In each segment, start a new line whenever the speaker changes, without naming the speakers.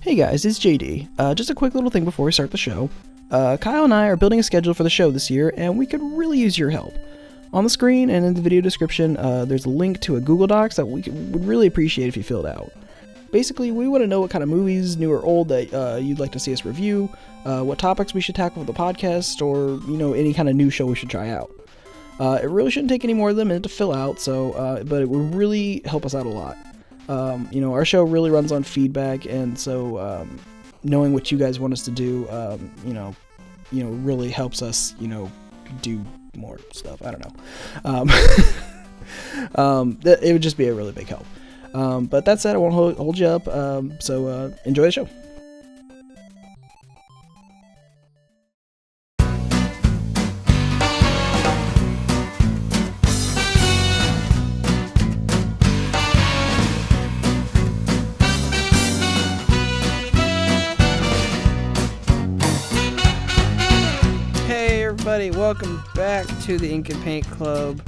Hey guys, it's JD. Just a quick little thing before we start the show. Kyle and I are building a schedule for the show this year, and we could really use your help. On the screen and in the video description, there's a link to a Google Docs that we would really appreciate if you filled out. Basically, we want to know what kind of movies, new or old, that you'd like to see us review, what topics we should tackle for the podcast, or, any kind of new show we should try out. It really shouldn't take any more than a minute to fill out, but it would really help us out a lot. Our show really runs on feedback, and so knowing what you guys want us to do, really helps us, do more stuff. I don't know. It would just be a really big help. But that said, I won't hold you up. So enjoy the show. Welcome back to the Ink and Paint Club,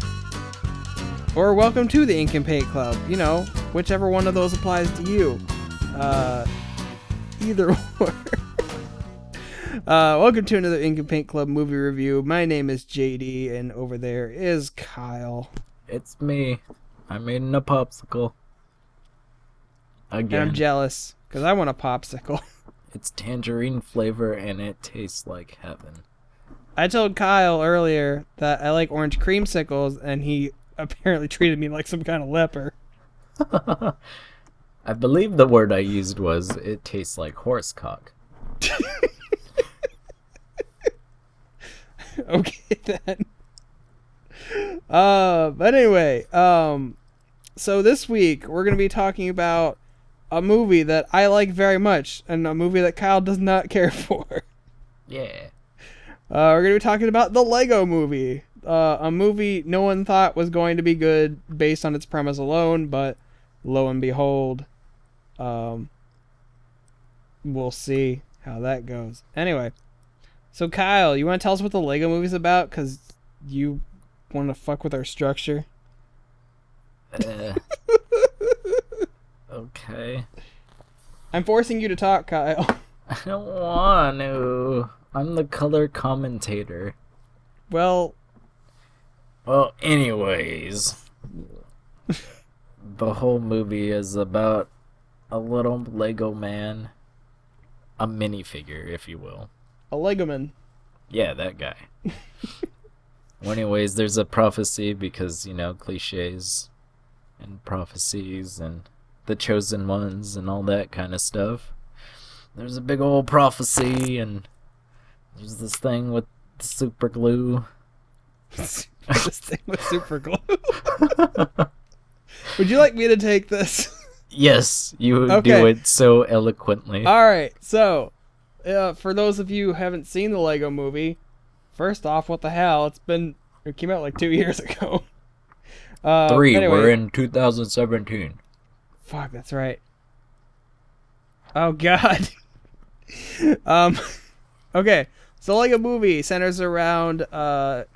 or welcome to the Ink and Paint Club, whichever one of those applies to you, either or. Welcome to another Ink and Paint Club movie review. My name is JD, and over there is Kyle.
It's me. I'm eating a popsicle. Again.
And I'm jealous, because I want a popsicle.
It's tangerine flavor, and it tastes like heaven.
I told Kyle earlier that I like orange creamsicles, and he apparently treated me like some kind of leper.
I believe the word I used was, it tastes like horse cock.
Okay, then. But anyway, so this week we're going to be talking about a movie that I like very much, and a movie that Kyle does not care for.
Yeah.
We're going to be talking about the Lego Movie, a movie no one thought was going to be good based on its premise alone, but lo and behold, we'll see how that goes. Anyway, so Kyle, you want to tell us what the Lego Movie's about? Because you want to fuck with our structure?
Okay.
I'm forcing you to talk, Kyle.
I don't want to. I'm the color commentator.
Well,
anyways. The whole movie is about a little Lego man. A minifigure, if you will.
a Lego man.
Yeah, that guy. Well, anyways, there's a prophecy because, cliches and prophecies and the chosen ones and all that kind of stuff. There's a big old prophecy, and there's this thing with super glue.
This thing with super glue. Would you like me to take this?
Yes, you do it so eloquently.
All right, so for those of you who haven't seen the Lego Movie, first off, what the hell? It came out like 2 years ago.
3.
Anyway.
We're in 2017.
Fuck, that's right. Oh God. Okay, so Lego Movie centers around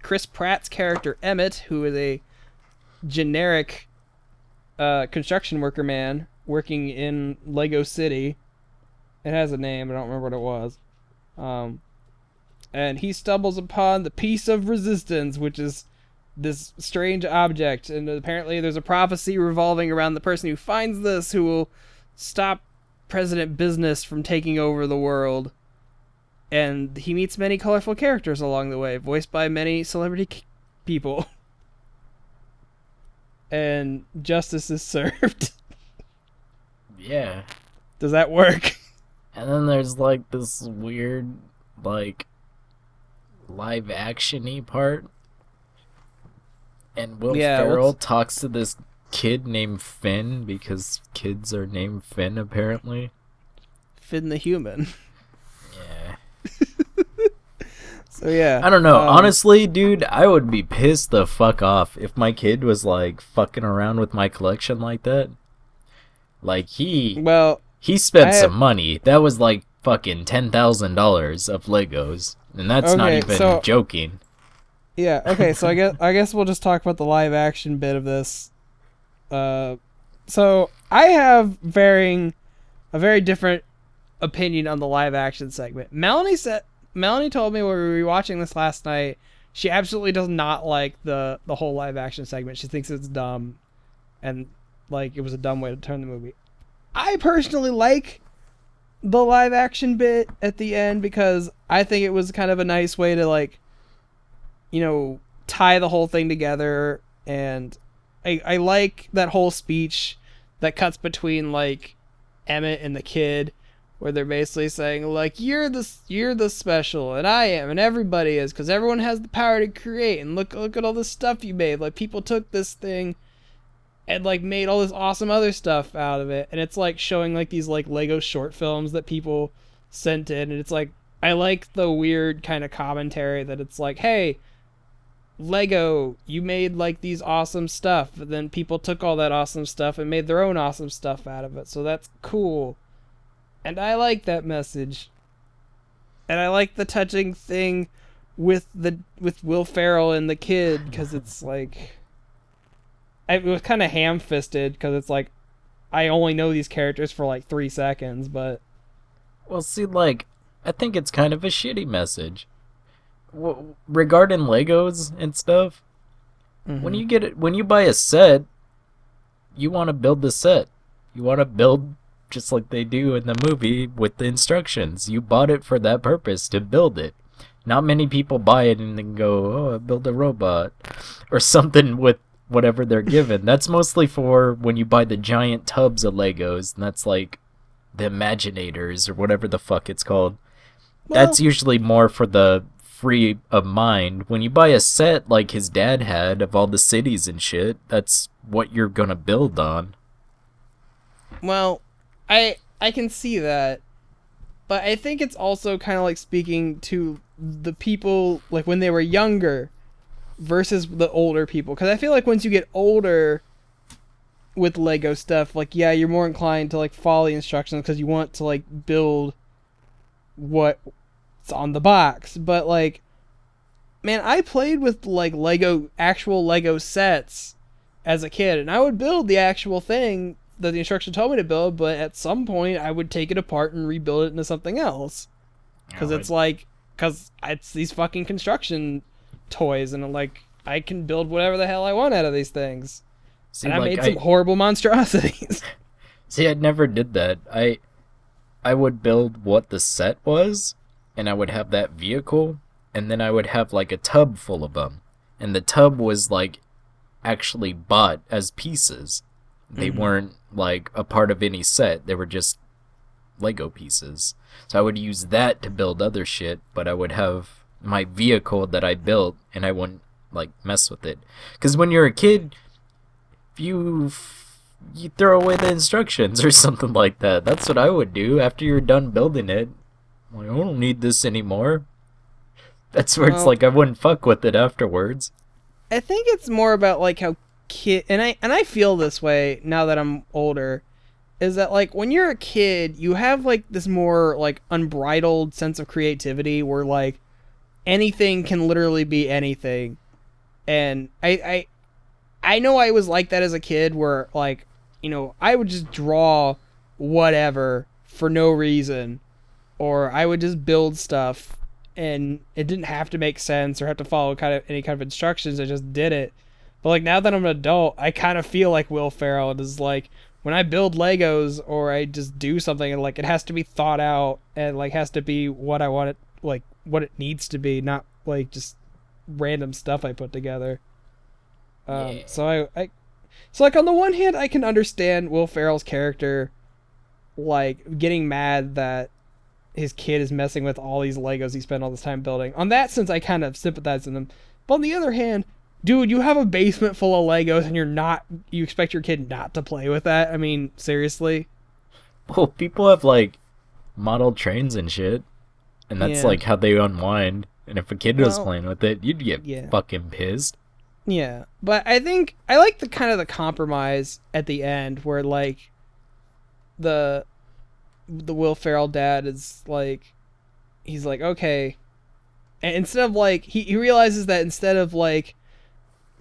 Chris Pratt's character Emmett, who is a generic construction worker man working in Lego City. It has a name, I don't remember what it was. And he stumbles upon the Piece of Resistance, which is this strange object, and apparently there's a prophecy revolving around the person who finds this, who will stop President Business from taking over the world. And he meets many colorful characters along the way, voiced by many celebrity people. And justice is served.
Yeah.
Does that work?
And then there's this weird live action-y part. And Will Ferrell talks to this kid named Finn, because kids are named Finn apparently.
Finn the human.
Yeah.
So yeah.
I don't know. Honestly, dude, I would be pissed the fuck off if my kid was fucking around with my collection like that. He spent some money. That was fucking $10,000 of Legos, and that's not even joking.
Yeah. Okay. So I guess we'll just talk about the live action bit of this. So I have a very different opinion on the live action segment. Melanie told me when we were watching this last night, she absolutely does not like the whole live action segment. She thinks it's dumb, and like it was a dumb way to turn the movie. I personally like the live action bit at the end because I think it was kind of a nice way to like, you know, tie the whole thing together. And I like that whole speech that cuts between like Emmett and the kid, where they're basically saying like, you're the special, and I am, and everybody is, because everyone has the power to create, and look at all this stuff you made. Like, people took this thing and like made all this awesome other stuff out of it. And it's like showing like these like Lego short films that people sent in, and it's like, I like the weird kind of commentary that it's like, hey, Lego, you made like these awesome stuff, but then people took all that awesome stuff and made their own awesome stuff out of it, so that's cool. And I like that message. And I like the touching thing with Will Ferrell and the kid, because it's like, it was kind of ham-fisted, because it's like, I only know these characters for like 3 seconds, but...
Well, see, like, I think it's kind of a shitty message. Regarding Legos and stuff, when you buy a set, you want to build the set. You want to build just like they do in the movie with the instructions. You bought it for that purpose, to build it. Not many people buy it and then go, oh, I build a robot or something with whatever they're given. That's mostly for when you buy the giant tubs of Legos, and that's like the Imaginators or whatever the fuck it's called. Well, that's usually more for the free of mind. When you buy a set like his dad had of all the cities and shit, that's what you're gonna build on.
Well, I can see that, but I think it's also kind of like speaking to the people like when they were younger versus the older people, because I feel like once you get older with Lego stuff, like, yeah, you're more inclined to like follow the instructions because you want to like build what's on the box. But like, man, I played with like actual Lego sets as a kid, and I would build the actual thing that the instruction told me to build, but at some point I would take it apart and rebuild it into something else. Because it's these fucking construction toys, and I'm like, I can build whatever the hell I want out of these things. See, and I made some horrible monstrosities.
See, I never did that. I would build what the set was, and I would have that vehicle, and then I would have like a tub full of them. And the tub was like actually bought as pieces. They weren't like a part of any set. They were just Lego pieces. So I would use that to build other shit, but I would have my vehicle that I built, and I wouldn't like mess with it. Because when you're a kid, you throw away the instructions or something like that. That's what I would do after you're done building it. Like, I don't need this anymore. That's where it's like I wouldn't fuck with it afterwards.
I think it's more about like how and I feel this way now that I'm older, is that like when you're a kid, you have like this more like unbridled sense of creativity where like anything can literally be anything. And I know I was like that as a kid, where like, you know, I would just draw whatever for no reason, or I would just build stuff and it didn't have to make sense or have to follow any kind of instructions. I just did it. But like now that I'm an adult, I kind of feel like Will Ferrell. It is like when I build Legos or I just do something, and like it has to be thought out and like has to be what I want it, like what it needs to be, not like just random stuff I put together. So so like on the one hand, I can understand Will Ferrell's character like getting mad that his kid is messing with all these Legos he spent all this time building. On that sense, I kind of sympathize with him. But on the other hand, dude, you have a basement full of Legos and you expect your kid not to play with that? I mean, seriously?
Well, people have like model trains and shit, and that's like how they unwind. And if a kid was playing with it, you'd get fucking pissed.
Yeah, but I think I like the kind of the compromise at the end where like the Will Ferrell dad is like, he's like, okay, and instead of like he realizes that instead of like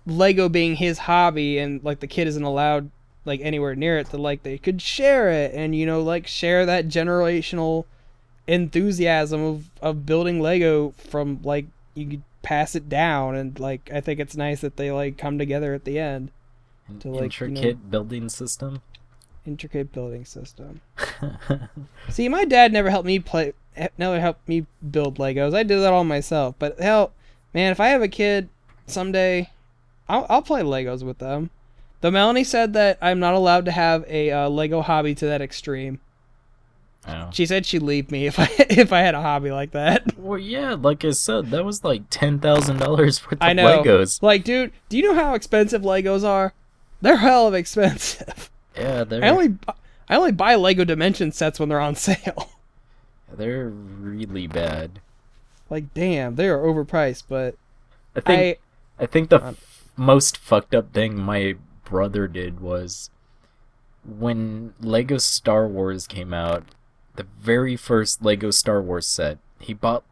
Lego being his hobby and like the kid isn't allowed like anywhere near it, that like they could share it and like share that generational enthusiasm of building Lego from like you could pass it down. And like I think it's nice that they like come together at the end to like
intricate building system.
Intricate building system. See, my dad never helped me build Legos. I did that all myself. But hell, man, if I have a kid someday, I'll play Legos with them. Though Melanie said that I'm not allowed to have a Lego hobby to that extreme.
Oh.
She said she'd leave me if I had a hobby like that.
Well, yeah, like I said, that was like $10,000 worth of
I know.
Legos.
Like, dude, do you know how expensive Legos are? They're hell of expensive.
Yeah, they're.
I only buy Lego Dimension sets when they're on sale.
They're really bad.
Like, damn, they are overpriced. But
I think the most fucked up thing my brother did was when Lego Star Wars came out. The very first Lego Star Wars set, he dropped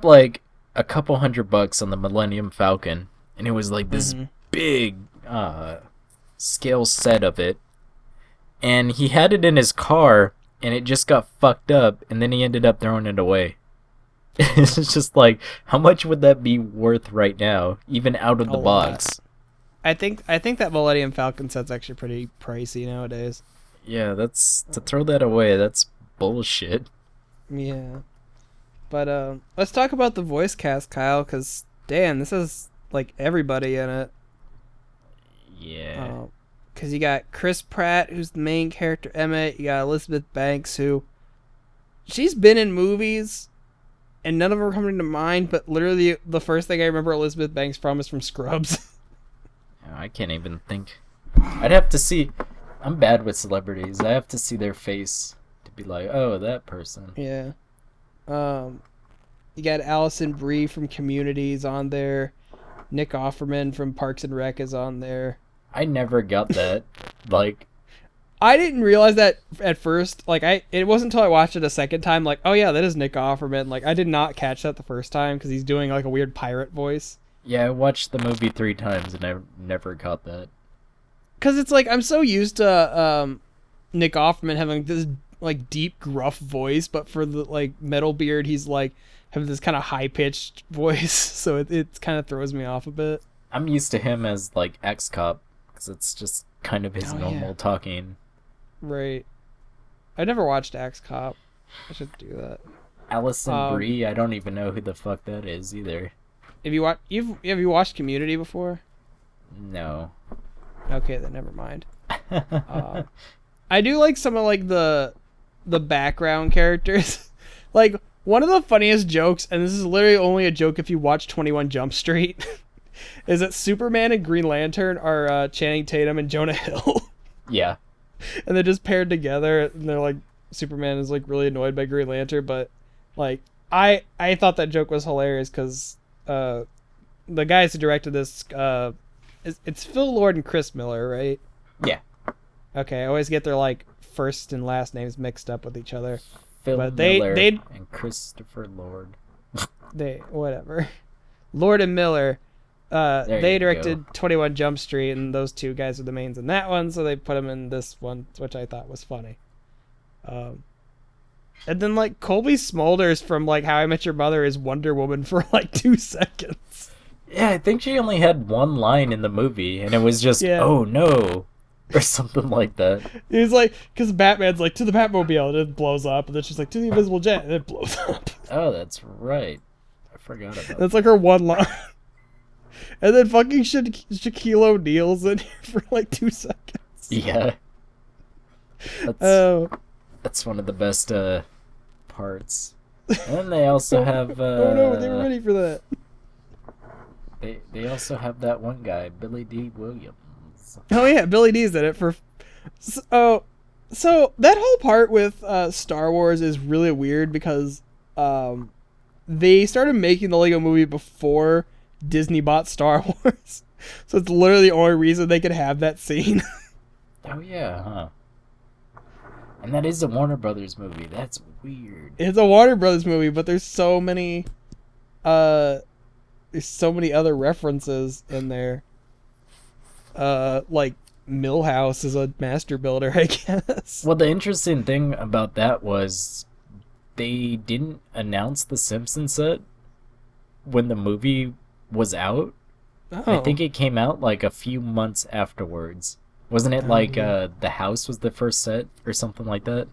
like a couple $100 on the Millennium Falcon, and it was like this big scale set of it, and he had it in his car, and it just got fucked up, and then he ended up throwing it away. It's just like, how much would that be worth right now, even out of the box?
I think that Millennium Falcon set's actually pretty pricey nowadays.
Yeah, that's to throw that away. That's bullshit.
Yeah, but let's talk about the voice cast, Kyle, because damn, this is like everybody in it.
Yeah.
Because you got Chris Pratt, who's the main character, Emmett. You got Elizabeth Banks, who she's been in movies, and none of them are coming to mind. But literally, the first thing I remember Elizabeth Banks from is from Scrubs.
I can't even think. I'd have to see. I'm bad with celebrities. I have to see their face to be like, oh, that person.
Yeah. You got Allison Brie from Community's on there. Nick Offerman from Parks and Rec is on there.
I never got that. Like,
I didn't realize that at first. Like, it wasn't until I watched it a second time. Like, oh yeah, that is Nick Offerman. Like, I did not catch that the first time because he's doing like a weird pirate voice.
Yeah, I watched the movie 3 times and I never caught that.
Because it's like, I'm so used to Nick Offerman having this like deep gruff voice, but for the like metal beard, he's like having this kind of high pitched voice, so it kind of throws me off a bit.
I'm used to him as like ex-cop because it's just kind of his normal talking.
Right. I never watched X-Cop. I should do that.
Allison Brie, I don't even know who the fuck that is either.
Have you watched Community before?
No.
Okay, then never mind. I do like some of like the background characters. Like, one of the funniest jokes, and this is literally only a joke if you watch 21 Jump Street, is that Superman and Green Lantern are Channing Tatum and Jonah Hill.
Yeah.
And they're just paired together, and they're like, Superman is like really annoyed by Green Lantern, but like I thought that joke was hilarious because the guys who directed this, it's Phil Lord and Chris Miller, right?
Yeah.
Okay, I always get their like first and last names mixed up with each other.
Phil
but
Miller
they
and Christopher Lord.
Whatever. Lord and Miller. They directed 21 Jump Street, and those two guys are the mains in that one, so they put them in this one, which I thought was funny. And then like Colby Smulders from like How I Met Your Mother is Wonder Woman for like 2 seconds.
Yeah, I think she only had one line in the movie, and it was just, oh no, or something like that.
He's like, because Batman's like, to the Batmobile, and it blows up, and then she's like, to the Invisible Jet, and it blows up.
Oh, that's right. I forgot about that.
That's like her one line. And then fucking Shaquille O'Neal's in here for like 2 seconds.
Yeah. That's one of the best parts. And then they also have...
oh no, they were ready for that.
They also have that one guy, Billy D. Williams.
Oh yeah, Billy D's in it for... So that whole part with Star Wars is really weird because they started making the Lego movie before Disney bought Star Wars. So it's literally the only reason they could have that scene.
Oh yeah, huh? And that is a Warner Brothers movie. That's weird.
It's a Warner Brothers movie, but there's so many other references in there. Like Millhouse is a master builder, I guess.
Well, the interesting thing about that was they didn't announce the Simpsons set when the movie was out.
Oh.
I think it came out like a few months afterwards. Wasn't it like the house was the first set or something like that?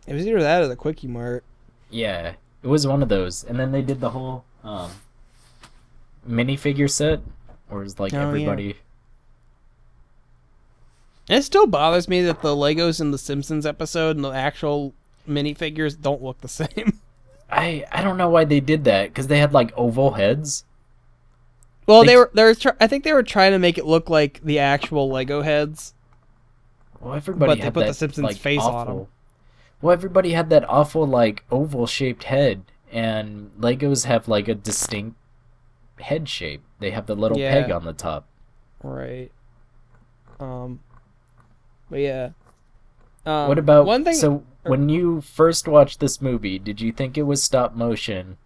It was either that or the Quickie Mart.
Yeah, it was one of those. And then they did the whole minifigure set, or is like everybody.
Yeah. It still bothers me that the Legos in the Simpsons episode and the actual minifigures don't look the same.
I don't know why they did that, because they had like oval heads.
Well, I think they were trying to make it look like the actual Lego heads.
Well, everybody
but they
had
put
that,
the Simpsons
like,
face
awful,
on them.
Well, everybody had that awful like oval-shaped head, and Legos have like a distinct head shape. They have the little peg on the top.
Right. But yeah.
What about
one thing?
So when you first watched this movie, did you think it was stop motion,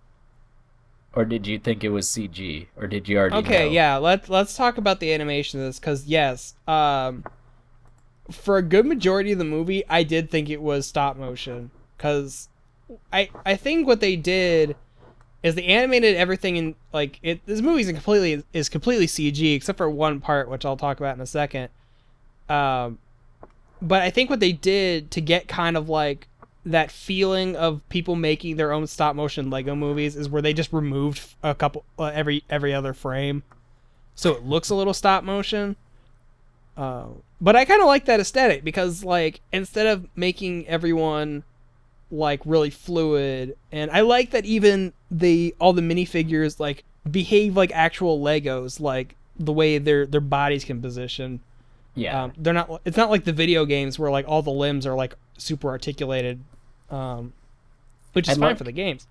or did you think it was CG, or did you already know?
Okay, yeah. Let's talk about the animation of this, because yes, for a good majority of the movie, I did think it was stop motion, because I think what they did is they animated everything in like it. This movie is completely CG except for one part, which I'll talk about in a second. But I think what they did to get kind of like that feeling of people making their own stop motion Lego movies is where they just removed a couple every other frame, so it looks a little stop motion. But I kind of like that aesthetic because like instead of making everyone like really fluid, and I like that even all the minifigures like behave like actual Legos, like the way their bodies can position.
Yeah.
They're not. It's not like the video games where like all the limbs are like super articulated, which is fine for the games.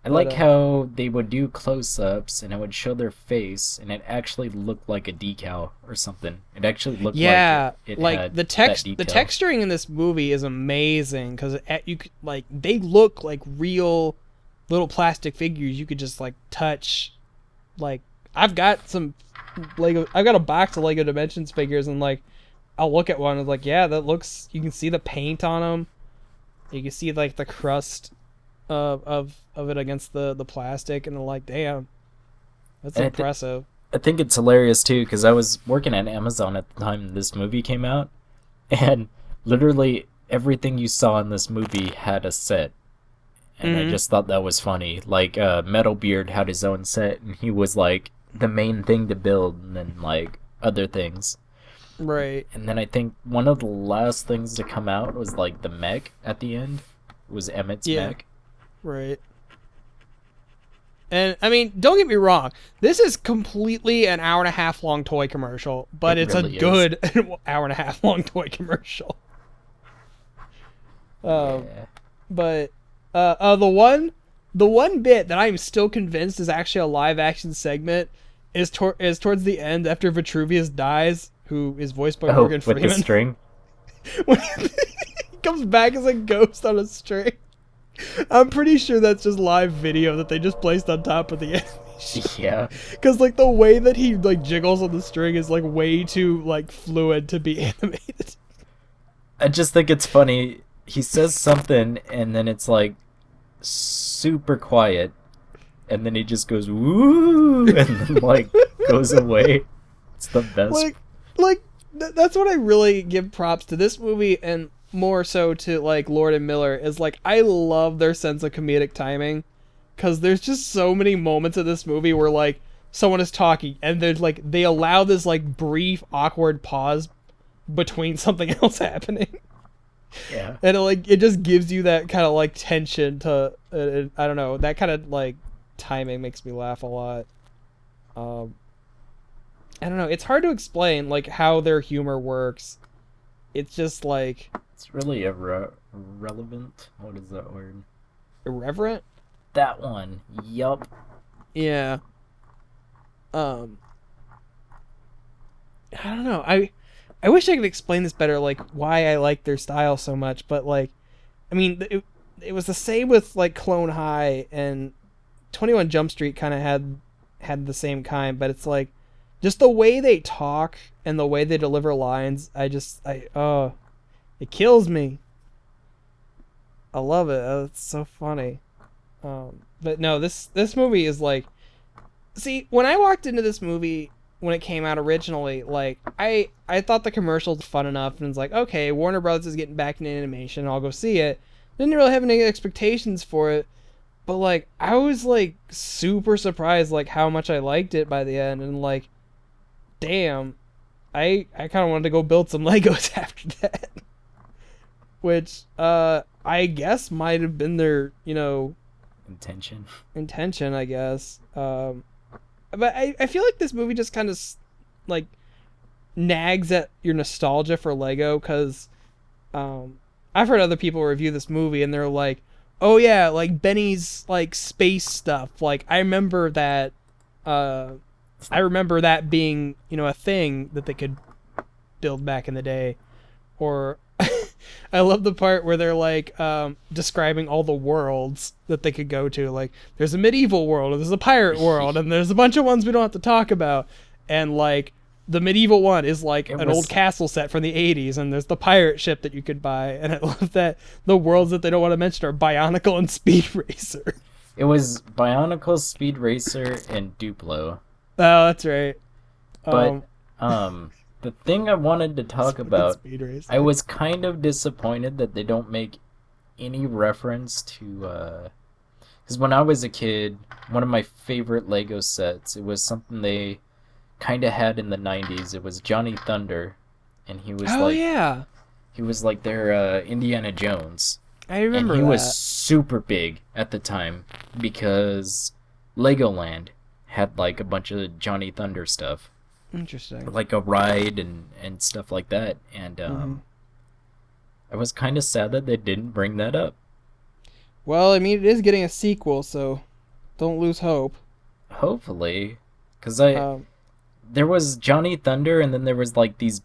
I like how they would do close-ups and it would show their face and it actually looked like a decal or something. It actually looked like it had
the texturing in this movie is amazing because they look like real little plastic figures you could just like touch. Like I've got a box of Lego Dimensions figures and like I'll look at one and like, yeah, that looks, you can see the paint on them. You can see like the crust of it against the plastic, and I'm like, damn, that's impressive.
I think it's hilarious too because I was working at Amazon at the time this movie came out, and literally everything you saw in this movie had a set. And I just thought that was funny. Like Metalbeard had his own set and he was like the main thing to build, and then like other things.
Right.
And then I think one of the last things to come out was like the mech at the end. It was Emmett's mech.
Right. And I mean, don't get me wrong, this is completely an hour and a half long toy commercial, but it's really a good hour and a half long toy commercial. But the one bit that I'm still convinced is actually a live action segment is towards the end after Vitruvius dies, who is voiced by Morgan Freeman.
With the string?
When he comes back as a ghost on a string. I'm pretty sure that's just live video that they just placed on top of the animation.
Yeah.
Because like the way that he like jiggles on the string is like way too like fluid to be animated.
I just think it's funny. He says something and then it's like super quiet, and then he just goes woo, and then like goes away. It's the best.
That's what I really give props to this movie, and more so to like Lord and Miller, is like I love their sense of comedic timing, because there's just so many moments of this movie where like someone is talking and there's like they allow this like brief awkward pause between something else happening.
Yeah. And
it just gives you that kind of like tension to I don't know, that kind of like timing makes me laugh a lot. I don't know, it's hard to explain like how their humor works. It's just like
it's really irrelevant. What is that word?
Irreverent?
That one. Yup.
Yeah. I don't know. I wish I could explain this better, like why I like their style so much, but like, I mean, it was the same with like Clone High, and 21 Jump Street kind of had the same kind, but it's like just the way they talk and the way they deliver lines, it kills me. I love it. It's so funny. But no, this movie is like, see, when I walked into this movie when it came out originally, like I thought the commercials were fun enough, and it's like, okay, Warner Brothers is getting back into animation, I'll go see it. Didn't really have any expectations for it, but like I was like super surprised like how much I liked it by the end, and like, damn, I kind of wanted to go build some Legos after that, which I guess might have been their intention, I guess. But I feel like this movie just kind of like nags at your nostalgia for Lego, because I've heard other people review this movie and they're like, oh yeah, like Benny's like space stuff, like I remember that being a thing that they could build back in the day. Or I love the part where they're like describing all the worlds that they could go to. Like, there's a medieval world, or there's a pirate world, and there's a bunch of ones we don't have to talk about. And like the medieval one is like an old castle set from the 80s, and there's the pirate ship that you could buy. And I love that the worlds that they don't want to mention are Bionicle and Speed Racer.
It was Bionicle, Speed Racer, and Duplo.
Oh, that's right.
But the thing I wanted to talk about, I was kind of disappointed that they don't make any reference to, because when I was a kid, one of my favorite Lego sets, it was something they kind of had in the 90s. It was Johnny Thunder, and he was he was like their Indiana Jones.
I remember
and he
that.
was super big at the time because Legoland had like a bunch of Johnny Thunder stuff.
Interesting.
Like a ride and stuff like that. And I was kind of sad that they didn't bring that up.
Well, I mean, it is getting a sequel, so don't lose hope.
Hopefully. Because there was Johnny Thunder, and then there was like these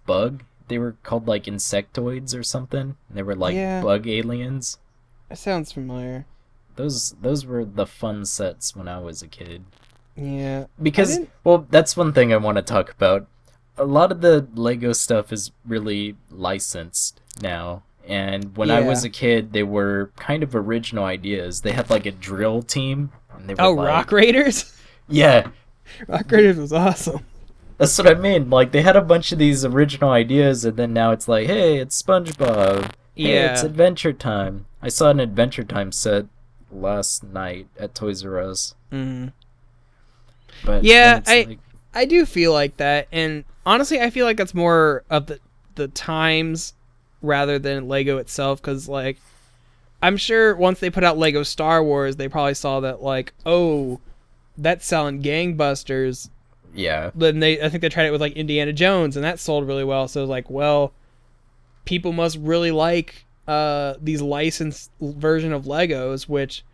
they were called like insectoids or something. They were like bug aliens.
That sounds familiar.
Those were the fun sets when I was a kid.
Yeah.
Because, well, that's one thing I want to talk about. A lot of the Lego stuff is really licensed now. And when I was a kid, they were kind of original ideas. They had like a drill team. And they were
Rock Raiders?
Yeah.
Rock Raiders was awesome.
That's what I mean. Like, they had a bunch of these original ideas, and then now it's like, hey, it's SpongeBob. Hey, it's Adventure Time. I saw an Adventure Time set last night at Toys R Us.
Mm-hmm.
But
yeah, I do feel like that, and honestly, I feel like that's more of the times rather than Lego itself, because like, I'm sure once they put out Lego Star Wars, they probably saw that like, oh, that's selling gangbusters.
Yeah.
Then I think they tried it with like Indiana Jones, and that sold really well. So like, well, people must really like these licensed version of Legos, which,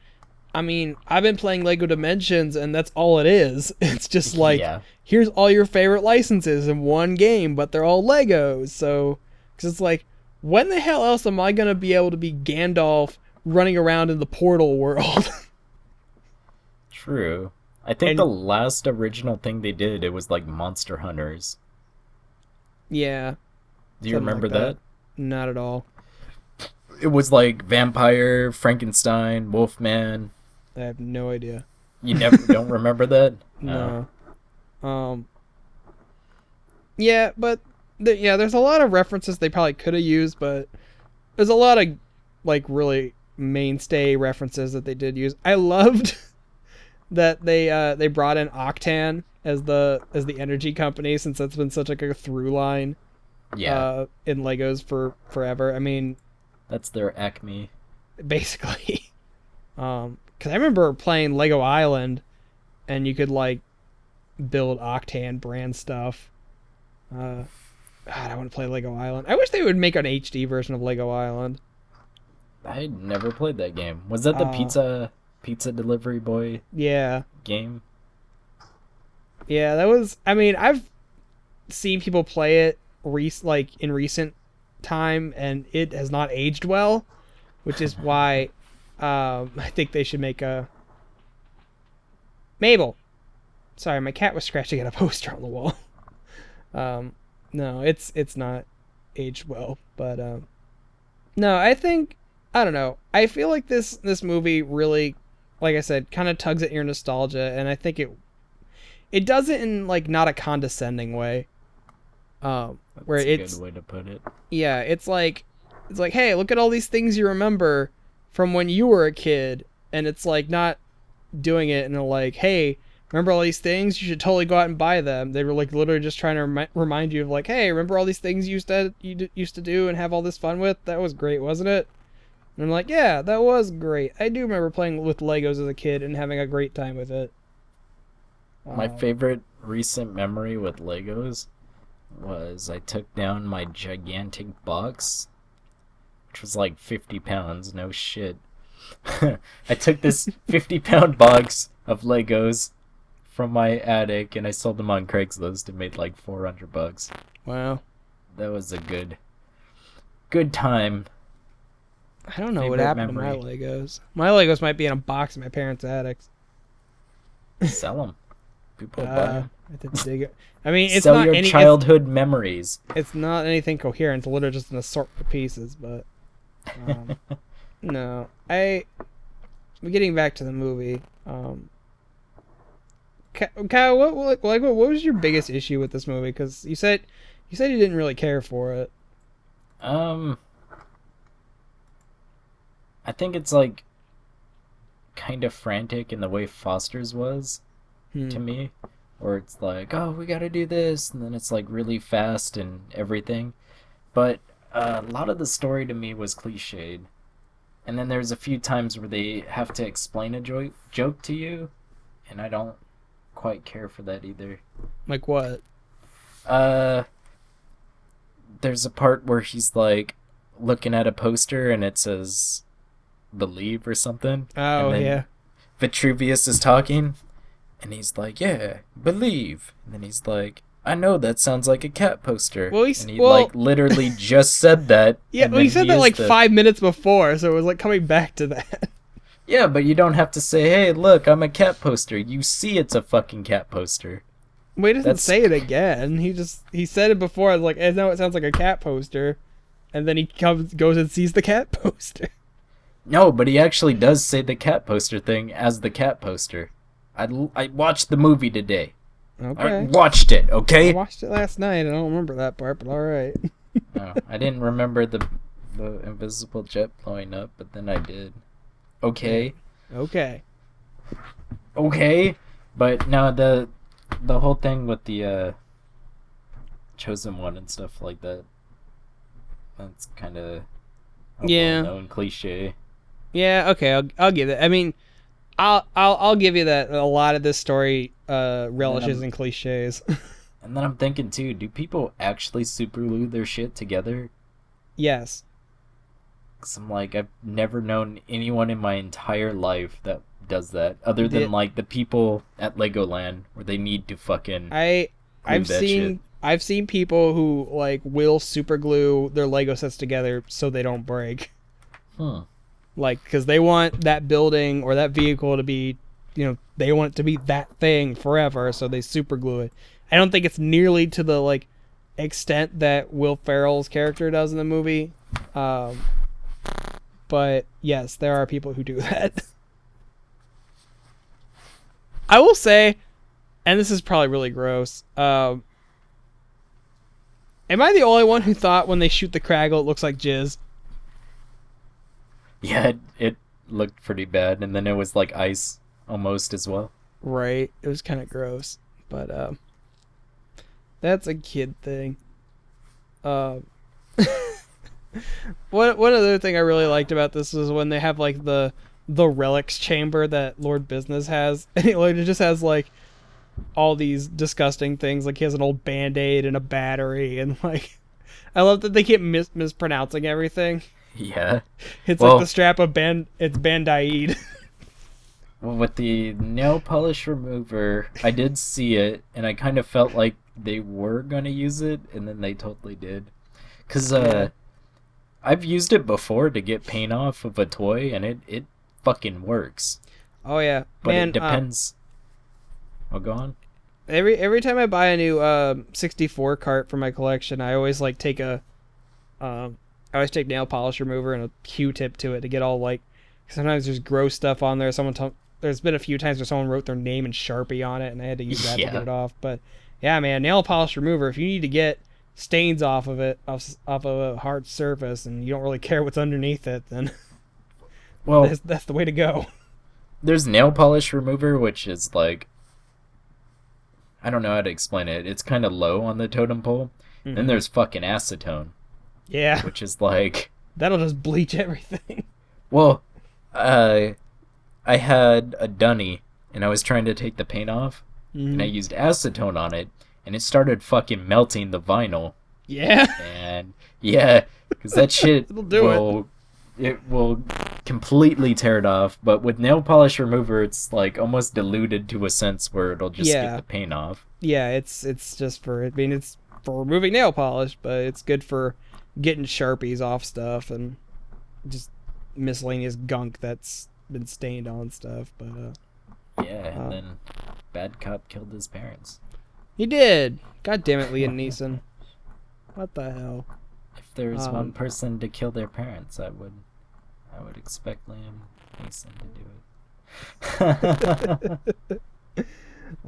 I mean, I've been playing Lego Dimensions, and that's all it is. It's just like, here's all your favorite licenses in one game, but they're all Legos. So, because it's like, when the hell else am I going to be able to be Gandalf running around in the Portal world?
True. I think the last original thing they did, it was like Monster Hunters.
Yeah.
Do you remember that?
Not at all.
It was like Vampire, Frankenstein, Wolfman.
I have no idea.
You never don't remember that?
No. Yeah, but there's a lot of references they probably could have used, but there's a lot of like really mainstay references that they did use. I loved that they brought in Octan as the energy company, since that's been such like a through line in Legos for forever. I mean,
that's their Acme,
basically. Because I remember playing Lego Island, and you could like build Octan brand stuff. God, I want to play Lego Island. I wish they would make an HD version of Lego Island.
I never played that game. Was that the pizza delivery boy game?
Yeah, that was, I mean, I've seen people play it in recent time, and it has not aged well, which is why I think they should make a Mabel. Sorry, my cat was scratching at a poster on the wall. No, it's not aged well, but no, I don't know. I feel like this movie really, like I said, kind of tugs at your nostalgia, and I think it does it in like not a condescending way. Where
That's a
it's
good way to put it.
yeah, it's like, hey, look at all these things you remember from when you were a kid, and it's like not doing it in a like, hey, remember all these things? You should totally go out and buy them. They were like literally just trying to remind you of like, hey, remember all these things you used to do and have all this fun with? That was great, wasn't it? And I'm like, yeah, that was great. I do remember playing with Legos as a kid and having a great time with it.
My favorite recent memory with Legos was I took down my gigantic box, which was like 50 pounds, no shit. I took this 50-pound box of Legos from my attic and I sold them on Craigslist and made like $400.
Wow.
That was a good time.
I don't know what
Favorite
happened
memory.
to my Legos. My Legos might be in a box in my parents' attics.
Sell them. People buy them.
I didn't dig it. I mean, it's
Sell
not
your
any.
childhood memories.
It's not anything coherent. It's literally just an assortment of pieces. But no, getting back to the movie. Kyle, what was your biggest issue with this movie? Because you said you didn't really care for it.
I think it's like kind of frantic in the way Foster's was to me, where it's like, oh, we gotta do this, and then it's like really fast and everything. But a lot of the story to me was cliched, and then there's a few times where they have to explain a joke to you, and I don't quite care for that either.
Like what?
There's a part where he's like looking at a poster and it says believe or something.
Oh,
and then
yeah.
Vitruvius is talking and he's like, yeah, believe. And then he's like, I know that sounds like a cat poster.
Well,
and he like literally just said that.
Yeah, well, he said that like 5 minutes before, so it was like coming back to that.
Yeah, but you don't have to say, hey, look, I'm a cat poster. You see it's a fucking cat poster.
Well, he doesn't say it again. He said it before. I was like, I know it sounds like a cat poster. And then he goes and sees the cat poster.
No, but he actually does say the cat poster thing as the cat poster. I watched the movie today.
Okay.
I watched it, okay?
I watched it last night. I don't remember that part, but alright.
No, I didn't remember the invisible jet blowing up, but then I did. Okay.
Okay.
Okay. But no, the whole thing with the chosen one and stuff like that, that's kind of a well-known cliche.
Yeah, okay, I'll give it. I mean, I'll give you that a lot of this story relishes in cliches.
And then I'm thinking too, do people actually super glue their shit together?
Yes.
'Cause I'm like, I've never known anyone in my entire life that does that, other than like the people at Legoland where they need to fucking
I've seen people who like will super glue their Lego sets together so they don't break. Like, because they want that building or that vehicle to be, they want it to be that thing forever, so they super glue it. I don't think it's nearly to the like extent that Will Ferrell's character does in the movie. But yes, there are people who do that. I will say, and this is probably really gross, am I the only one who thought when they shoot the Craggle it looks like jizz?
Yeah, it looked pretty bad, and then it was like ice almost as well.
Right, it was kind of gross, but that's a kid thing. One other thing I really liked about this was when they have like the relics chamber that Lord Business has, and it just has like all these disgusting things. Like he has an old Band-Aid and a battery, and like I love that they keep mispronouncing everything.
Yeah,
it's like the strap of it's Band-Aid.
Well, with the nail polish remover, I did see it, and I kind of felt like they were gonna use it, and then they totally did. 'Cause I've used it before to get paint off of a toy, and it fucking works.
Oh yeah,
but it depends. Go on.
Every time I buy a new 64 cart for my collection, I always like take I always take nail polish remover and a Q-tip to it to get all like. Sometimes there's gross stuff on there. There's been a few times where someone wrote their name in Sharpie on it, and I had to use that to get it off. But yeah, man, nail polish remover. If you need to get stains off of it, off of a hard surface, and you don't really care what's underneath it, then
well,
that's the way to go.
There's nail polish remover, which is like, I don't know how to explain it. It's kind of low on the totem pole. Mm-hmm. Then there's fucking acetone.
Yeah.
Which is like...
That'll just bleach everything.
Well, I had a dunny, and I was trying to take the paint off, and I used acetone on it, and it started fucking melting the vinyl.
Yeah?
And, yeah, because that shit it will completely tear it off, but with nail polish remover, it's like almost diluted to a sense where it'll just get the paint off.
Yeah, it's just for, I mean, it's for removing nail polish, but it's good for getting Sharpies off stuff and just miscellaneous gunk that's been stained on stuff. But
yeah, and then bad cop killed his parents.
He did. God damn it, Liam Neeson. What the hell?
If there was one person to kill their parents, I would expect Liam Neeson to do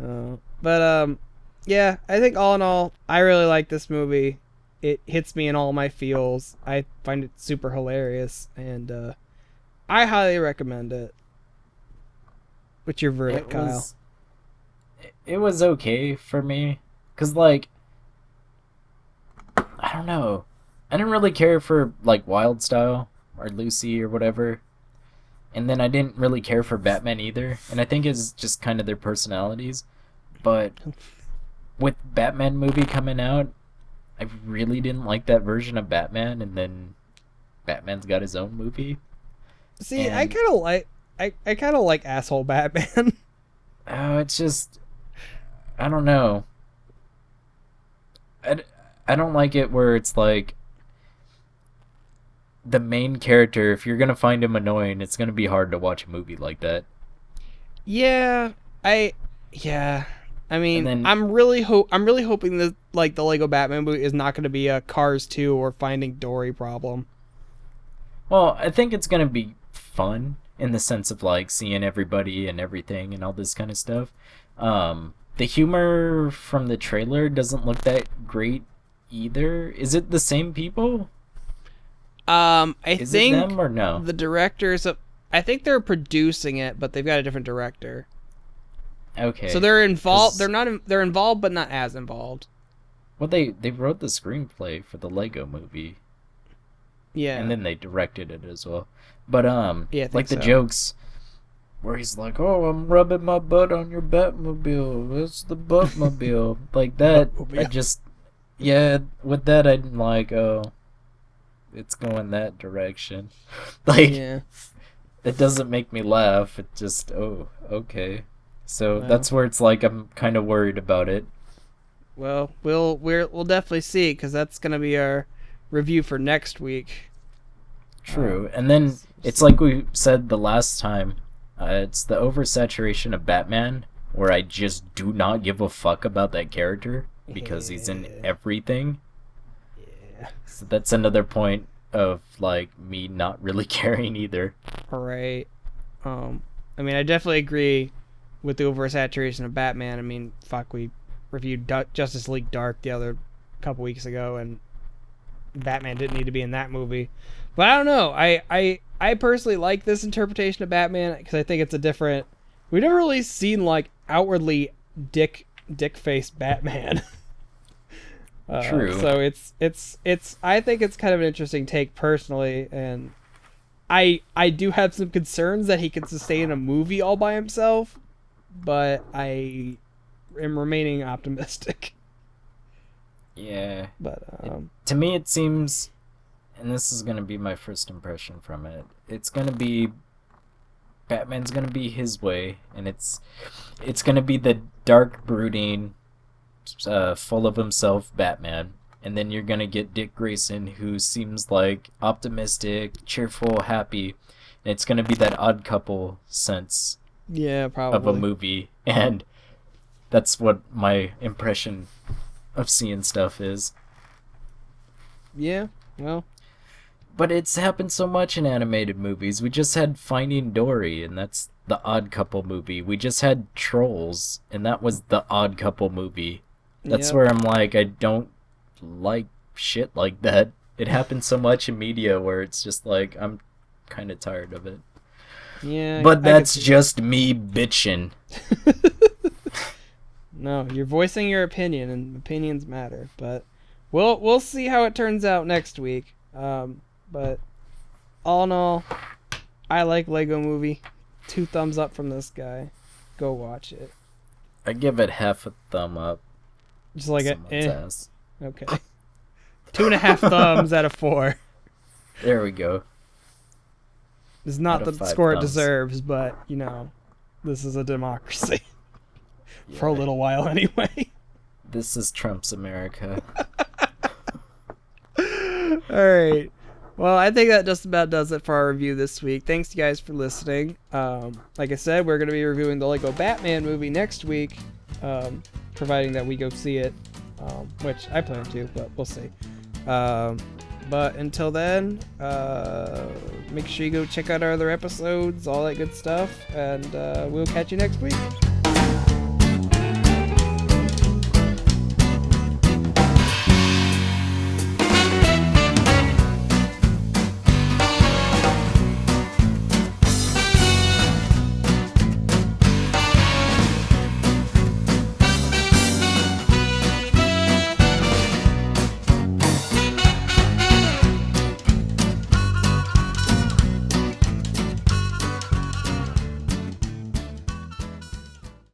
it.
But yeah, I think all in all, I really like this movie. It hits me in all my feels. I find it super hilarious, and I highly recommend it. What's your verdict, Kyle?
It was okay for me, cause like, I don't know, I didn't really care for like Wild Style or Lucy or whatever, and then I didn't really care for Batman either, and I think it's just kind of their personalities. But with Batman movie coming out, I really didn't like that version of Batman, and then Batman's got his own movie.
See, I kind of like asshole Batman.
Oh, it's just, I don't know. I don't like it where it's like the main character, if you're gonna find him annoying, it's gonna be hard to watch a movie like that.
Yeah, I mean, then, I'm really hoping that like the Lego Batman movie is not going to be a Cars 2 or Finding Dory problem.
Well, I think it's going to be fun in the sense of like seeing everybody and everything and all this kind of stuff. The humor from the trailer doesn't look that great either. Is it the same people?
I think
it them or no?
The directors I think they're producing it, but they've got a different director.
Okay.
So they're involved. They're involved, but not as involved.
Well, they wrote the screenplay for the Lego movie.
Yeah.
And then they directed it as well. But
yeah,
like the jokes where he's like, "Oh, I'm rubbing my butt on your Batmobile. It's the Buttmobile." Like that. I just with that I'm like, oh, it's going that direction. Like it doesn't make me laugh. It just okay. So that's where it's like I'm kind of worried about it.
Well, we'll definitely see, because that's gonna be our review for next week.
True, and then it's like we said the last time. It's the oversaturation of Batman, where I just do not give a fuck about that character because he's in everything.
Yeah.
So that's another point of like me not really caring either.
All right. I mean, I definitely agree with the oversaturation of Batman. I mean, fuck, we reviewed Justice League Dark the other couple weeks ago, and Batman didn't need to be in that movie. But I don't know. I personally like this interpretation of Batman because I think it's a different. We've never really seen like outwardly dick-faced Batman.
True.
So it's. I think it's kind of an interesting take personally, and I do have some concerns that he can sustain a movie all by himself. But I am remaining optimistic.
Yeah.
But
to me it seems, and this is going to be my first impression from it, it's going to be Batman's going to be his way, and it's going to be the dark, brooding, full of himself Batman, and then you're going to get Dick Grayson, who seems like optimistic, cheerful, happy, and it's going to be that odd couple sense
probably
of a movie. And That's what my impression of seeing stuff is.
Yeah, well,
But it's happened so much in animated movies. We just had Finding Dory, and that's the Odd Couple movie. We just had Trolls, and that was the Odd Couple movie. That's
yep.
where I'm like, I don't like shit like that. It happens so much in media where it's just like, I'm kind of tired of it.
Yeah,
But
I
that's
could see
just me bitching.
No, you're voicing your opinion, and opinions matter. But we'll see how it turns out next week. But all in all, I like Lego Movie. 2 thumbs up from this guy. Go watch it.
I give it half a thumb up.
Just like
Someone's ass.
Okay. 2.5 thumbs out of 4.
There we go.
It's not
Out of
the
5
score it
thumbs.
deserves, but this is a democracy.
Yeah,
For a little while anyway.
This is Trump's America.
Alright. Well, I think that just about does it for our review this week. Thanks, you guys, for listening. Like I said, we're going to be reviewing the Lego Batman movie next week, providing that we go see it, which I plan to, but we'll see. But until then, make sure you go check out our other episodes, all that good stuff, and we'll catch you next week.